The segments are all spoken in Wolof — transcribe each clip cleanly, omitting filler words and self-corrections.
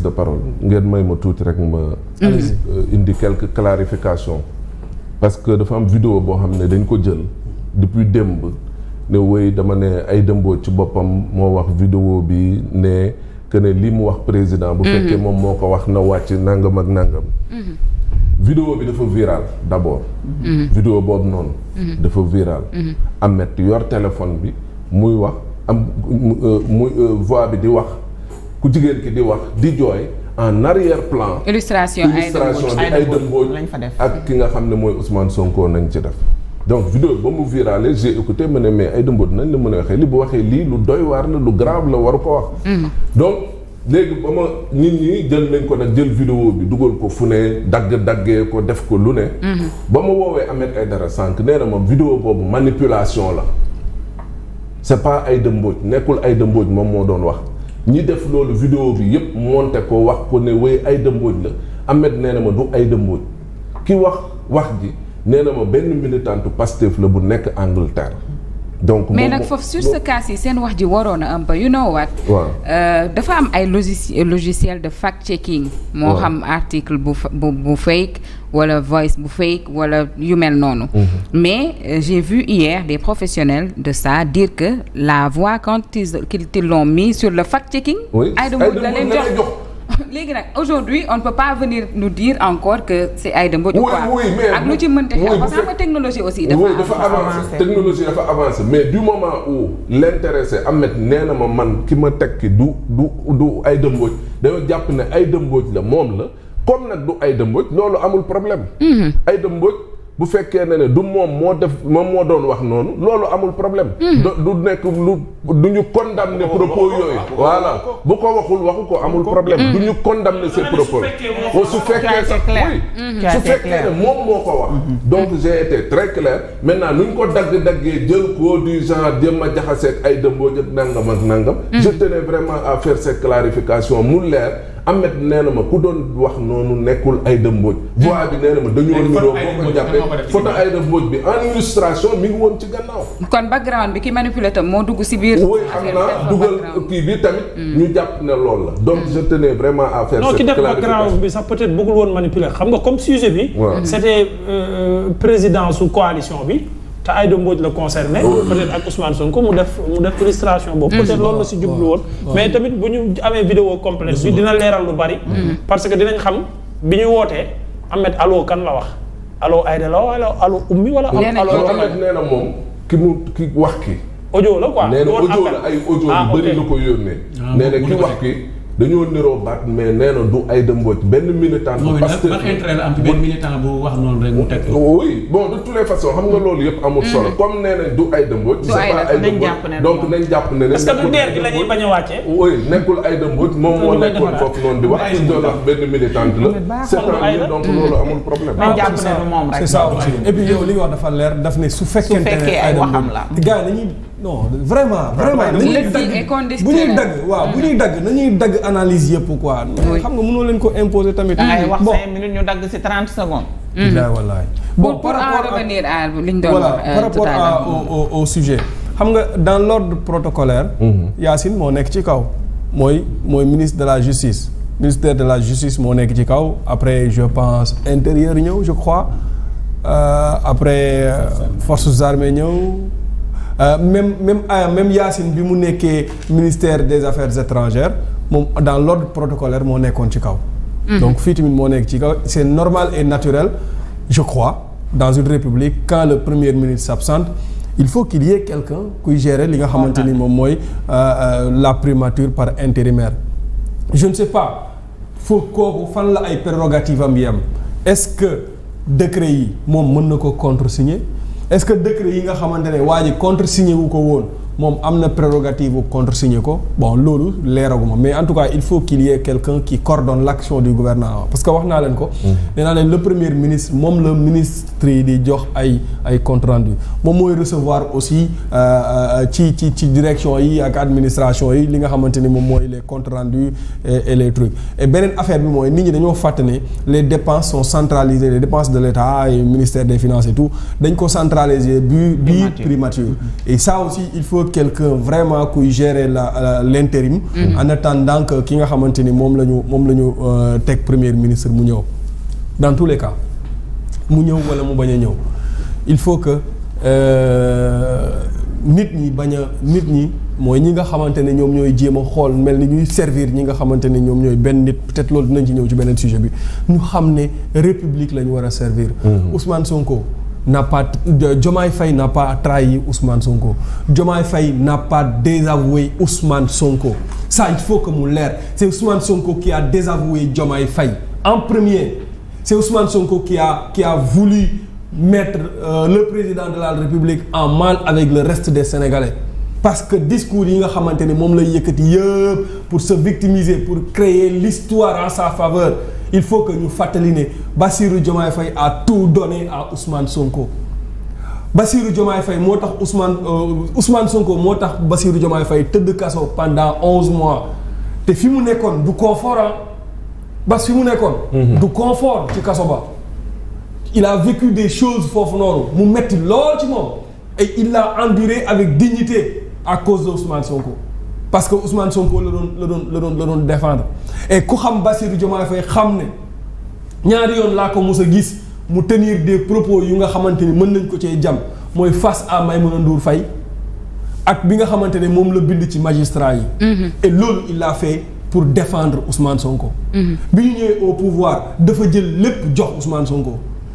de parole ngeen may ma tuuti rek ma indi quelques clarifications parce que dafa am vidéo boo xam ne dañ ko jël depuis démb ne wéy dama ne Aïda Mbodj ci boppam moo wax vidéo bi ne que ne li mu wax président bu fekkee moom moo ko wax na wàcc nangam ak nangam vidéo bi dafa viral d'abord vidéo boobu noonu dafa viral Ahmed yor téléphone bi muy wax am muy voix bi di wax ku jigéen ki di wax di jooy en arrière plan illustration bi Aïda Mbodj ak ki nga xam ne mooy Ousmane Sonko nañ ci def donc vidéo ba mu virale j'ai écouté ma ne mais Aïda Mbodj nañ la mën a waxee li bu waxee lii lu doy waar la lu grave la waru ko wax donc léegi ba ma nit ñi jël nañ ko nag jël vidéo bi dugal ko fu ne daggee ko def ko lu ne ba ma woowee Ahmed Aïdara sànq nee na ma vidéo boobu manipulation la c'est pas Aïda Mbodj nekkul Aïda Mbodj moom moo doon wax ñi def loolu vidéo bi yëpp monté ko wax ko ne wéy Aïda Mbodj la Ahmed nee na ma du Aïda Mbodj ki wax ji nee na ma benn militante Pastef la bu nekk Angleterre donc mais nag foofu sur ce cas yi seen wax ji waroon a un peu you know what dafa am ay logiciel de fact checking moo xam article bu fake wala voice bu fake wala yu mel noonu mais j'ai vu hier des professionnels de ça dire que la voix quand ils l'ont mis sur le fact checking Aïda Mbodj la leen jox léegi nag aujourd'hui on ne peut pas venir nous dire encore que c'est Aïda Mbodj quoi ak lu ci mënte xew parce que technologie aussi dafa avancé technologie dafa avancé mais du moment où l'intéressé Ahmed nee na ma man ki ma tekki du Aïda Mbodj dañoo jàpp ne Aïda Mbodj la moom la comme nag du Aïda Mbodj loolu amul problème Aïda Mbodj bu fekkee ne du moom moo doon wax noonu loolu amul problème du nekk du ñu condamner propos yooyu voilà bu ko waxu ko amul problème du ñu condamner ces propos su fekkee sax su fekkee ne moom moo ko wax donc j'ai été très clair maintenant nu ñu ko daggee jël ko du genre jéem a jaxaseeg Aïda Mbodj ak nangam je tenais vraiment à faire cette clarification mu leer Ahmed nee na ma ku doon wax noonu nekkul Aïda Mbodj voix bi nee na ma dañoo niroo boo ko jàppee photo Aïda Mbodj bi en illustration mi ngi woon ci gannaaw kon background bi ki manipulé tam moo dugg ci biir oui xam naa dugal kii bi tamit ñu jàpp ne loolu la donc je tenais vraiment à faire cette clarification non ki def background bi sax peut-être bëggul woon manipuler xam nga comme sujet bi c'était président sous coalition bi te Aïda Mbodj la concerné peut-être ak Ousmane Sonko mu def illustration boobu peut-être loolu la si jublu woon mais tamit bu ñu amee vidéo complète bi dina leeral lu bari parce que dinañ xam bi ñu wootee Ahmed allo kan la wax allo Aïda la wala allo ummi wala allo Ahmed nee na moom ki wax ki audio la quoi nee na audio la ay audio yu bëri la ko yónnee nee na ki wax ki dañoo niroo baat mais nee na du Aïda Mbodj benn militant parce que intérêt la am ci benn militant bu wax noonu rek mu teg oui bon de toutes les façons xam nga loolu yëpp amul solo comme nee na du Aïda Mbodj c'est pas Aïda Mbodj donc nañ jàpp ne parce que du deer gi la ñuy bañ a wàccee oui nekkul Aïda Mbodj moom moo nekkoon foofu noonu di wax ci doon wax benn militante la c'est un donc loolu amul problème nañ jàpp ne moom rek c'est ça aussi et puis yow li nga wax dafa leer daf ne su fekkente ne ay waxam la gars nañuy non vraiment nañuy dagg bu ñuy dagg waaw bu ñuy dagg nañuy dagg analyse yëpp quoi xam nga mënoo leen ko imposer tamit dangay wax 5 minutes ñu dagg ci 30 secondes wallaay bon pour en revenir à li ñu doon wax par rapport au sujet xam nga dans l'ordre protocolaire Yacine moo nekk ci kaw mooy ministre de la justice ministère de la justice moo nekk ci kaw après je pense intérieur ñëw je crois après forces armées ñëw même Yacine bi mu nekkee ministère des affaires étrangères moom dans l'ordre protocolaire moo nekkoon ci kaw donc fii tamit moo nekk ci kaw c'est normal et naturel je crois dans une république quand le premier ministre s'absente il faut qu'il y ait quelqu'un kuy gérer li nga xamante ni moom mooy la primature par intérimaire je ne sais pas faut kooku fan la ay prérogatives am yem est-ce que décret yi moom mën na ko contresigner est-ce que décret yi nga xamante ne waa ji contresigné wu ko woon moom am na prérogative bu contresigné ko bon loolu leeraguma mais en tout cas il faut qu'il y ait quelqu'un qui coordonne l'action du gouvernement parce que wax naa leen ko nee naa leen le premier ministre moom la ministre yi di jox ay compte rendu moom mooy recevoir aussi ci direction yi ak administration yi li nga xamante ni moom mooy les comptes rendus et les trucs et beneen affaire bi mooy nit ñi dañoo fàtte ne les dépenses sont centralisées les dépenses de l'État et ministère des finances et tout dañ ko centraliser biir primature et ça aussi il faut quelqu'un vraiment kuy gérer l'intérim en attendant que ki nga xamante ni moom la ñu teg premier ministre mu ñëw dans tous les cas mu ñëw wala mu bañ a ñëw il faut que nit ñi mooy ñi nga xamante ne ñoom ñooy jéem a xool mel ni ñuy servir ñi nga xamante ne ñoom ñooy benn nit peut-être loolu dinañ ci ñëw ci beneen sujet bi ñu xam ne république la ñu war a servir. Ousmane Sonko n'a pas Diomaye Faye n'a pas trahi Ousmane Sonko Diomaye Faye n'a pas désavoué Ousmane Sonko ça il faut que mu leer c'est Ousmane Sonko qui a désavoué Diomaye Faye en premier c'est Ousmane Sonko qui a voulu mettre le président de la République en mal avec le reste des Sénégalais parce que discours yi nga xamante ne moom lay yëkkati yëpp pour se victimiser pour créer l'histoire en sa faveur il faut que ñu fàttali ne Bassirou Diomaye Faye a tout donné à Ousmane Sonko Bassirou Diomaye Faye moo tax Ousmane Sonko moo tax Bassirou Diomaye Faye tëdd kaso pendant 11 mois te fi mu nekkoon du confort Bas fi mu nekkoon du confort ci kaso ba il a vécu des choses foofu noonu mu metti lool ci moom et il l'a enduré avec dignité à cause de Ousmane Sonko parce que Ousmane Sonko la doon défendre et ku xam Bassirou Diomaye Faye xam ne ñaari yoon laa ko mos a gis mu tenir des propos yu nga xamante ni mën nañ ko cee jam mooy face à Maïmouna Ndour Faye ak bi nga xamante ne moom la bind ci magistrat yi et loolu il l'a fait pour défendre Ousmane Sonko bi ñu ñëwee au pouvoir dafa jël lépp jox Ousmane Sonko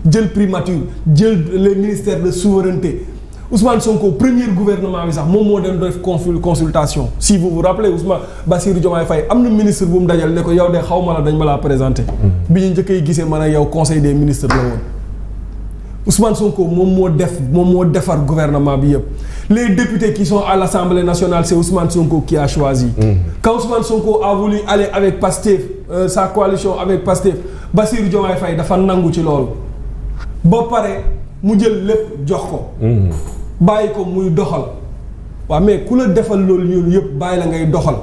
jël primature jël les ministères de souveraineté Ousmane Sonko premier gouvernement bi sax moom moo dem def consultation si vous vous rappelez Ousmane Bassirou Diomaye Faye am na ministre bu mu dajal ne ko yow de xaw ma la dañ ma laa présenté bi ñu njëkkee gisee man a yow conseil des ministres la woon Ousmane Sonko moom moo defar gouvernement bi yëpp les députés qui sont à l'Assemblée nationale c'est Ousmane Sonko qui a choisi quand Ousmane Sonko a voulu aller avec Pastef sa coalition avec Pastef Bassirou Diomaye Faye dafa nangu ci loolu ba pare mu jël lépp jox ko bàyyi ko muy doxal waaw mais ku la defal loolu yoonu yëpp bàyyi la ngay doxal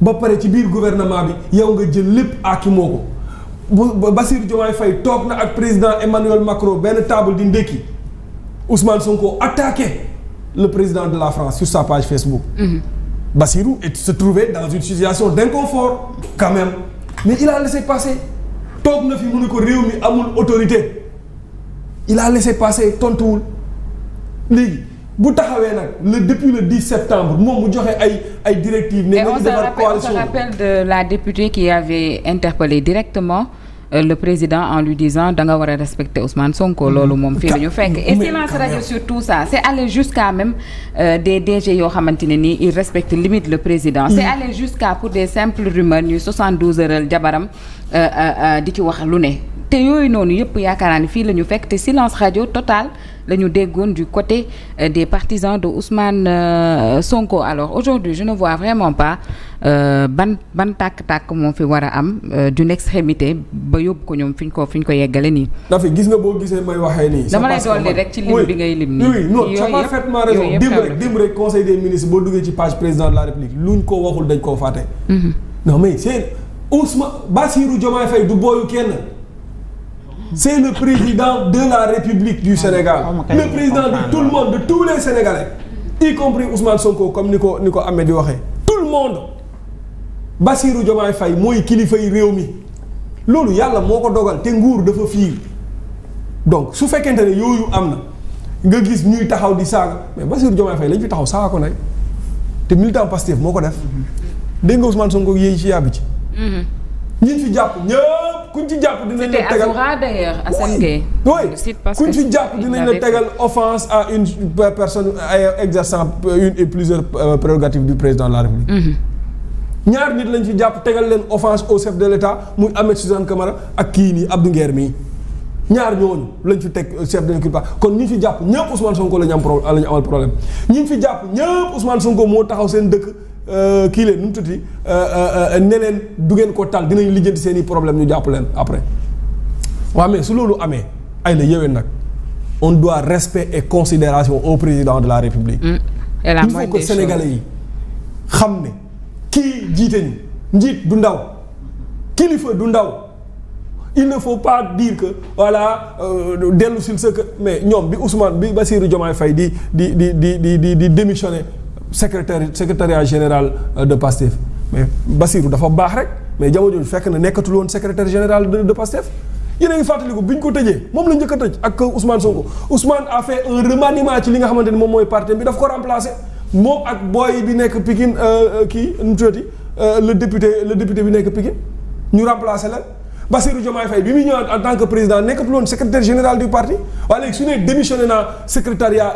ba pare ci biir gouvernement bi yow nga jël lépp aakimoo ko bu Bassirou Diomaye Faye toog na ak président Emmanuel Macron benn table di ndékki Ousmane Sonko attaqué le président de la France sur sa page Facebook Bassirou se trouvait dans une situation d'inconfort quand même mais il a laissé passer toog na fi mu ne ko réew mi amul autorité il a laissé passer tontuwul léegi bu taxawee nag depuis le 10 septembre moom mu joxe ay directives. ne nañu defar coalition. On se rappelle de la députée qui avait interpellé directement le président en lui disant da nga war a respecter Ousmane Sonko. loolu moom fii la ñu fekk. et silence radio sur tout ça c'est aller jusqu'à même des DG yoo xamante ne nii ils respectent limite le président. c'est aller jusqu'à pour des simples rumeurs ñuy 72 heures jabaram di ci wax lu ne. te yooyu noonu yëpp yaakaar naa ne fii la ñu fekk te silence radio total la ñu déggoon du côté des partisans de Ousmane Sonko alors aujourd'hui je ne vois vraiment pas ban tàkk-tàkk moo fi war a am d'une extrémité ba yóbbu ko ñoom fi ñu ko yeggale nii. dafa gis nga boo gisee may waxee nii. dama lay dolli rek ci lim bi ngay lim nii. oui non tu as parfaitement raison démb rek conseil des ministres boo duggee ci page président de la République luñ ko waxul dañ koo fàtte. non mais c'est Ousmane Bassirou Diomaye Faye du booyu kenn. C'est le président de la République du Sénégal le président de tout le monde de tous les Sénégalais y compris Ousmane Sonko comme ni ko Ahmed di waxee tout le monde Bassirou Diomaye Faye mooy kilifa yi réew mi loolu yàlla moo ko dogal te nguur dafa fiir donc su fekkente ne yooyu am na nga gis ñuy taxaw di saaga mais Bassirou Diomaye Faye lañ fi taxaw saaga ko nag te militant Pastef moo ko def dégg nga Ousmane Sonko yéey ci yàbbi ci ñi fi jàpp ñëpp kuñ ci jàpp dinañ la tegal d'ailleurs Assane Gueye kuñ fi jàpp dinañ la tegal offense à une personne exerçant une et plusieurs prérogatives du président de la République ñaar nit lañ fi jàpp tegal leen offense au chef de l'État muy Ahmed Suzanne Camara ak kii nii Abdou Nguer mii ñaar ñooñu lañ fi teg chef de l'État kon ñi fi jàpp ñëpp Ousmane Sonko la ñu amal problème ñi fi jàpp ñëpp Ousmane Sonko moo taxaw seen dëkk kii leen nu mu tuddati ne leen du ngeen ko tal dinañ lijjanti seen i problème ñu jàpp leen après waaw mais su loolu amee ay la yéwén nag on doit respect et considération au président de la République il faut que sénégalais yi xam ne kii jiite ñu njiit du ndaw kilifa du ndaw il ne faut pas dire que voilà dellu sil sa que mais ñoom bi Bassirou Diomaye Faye di démissionner secrétariat général de Pastef mais Bassirou dafa baax rek mais jamono jooju fekk na nekkatul woon secrétaire général de Pastef yéen a ngi fàttaliku bi ñu ko tëjee moom la njëkk a tëj ak Ousmane Sonko Ousmane a fait un remaniement ci li nga xamante ni moom mooy parti bi daf ko remplacer moom ak boy bi nekk Pikine kii nu mu tuddati le député bi nekk Pikine ñu remplacer leen Bassirou Diomaye Faye bi muy ñëwaat en tant que président nekkatul woon secrétaire général du parti waaye léegi su ne démissionné naa secrétariat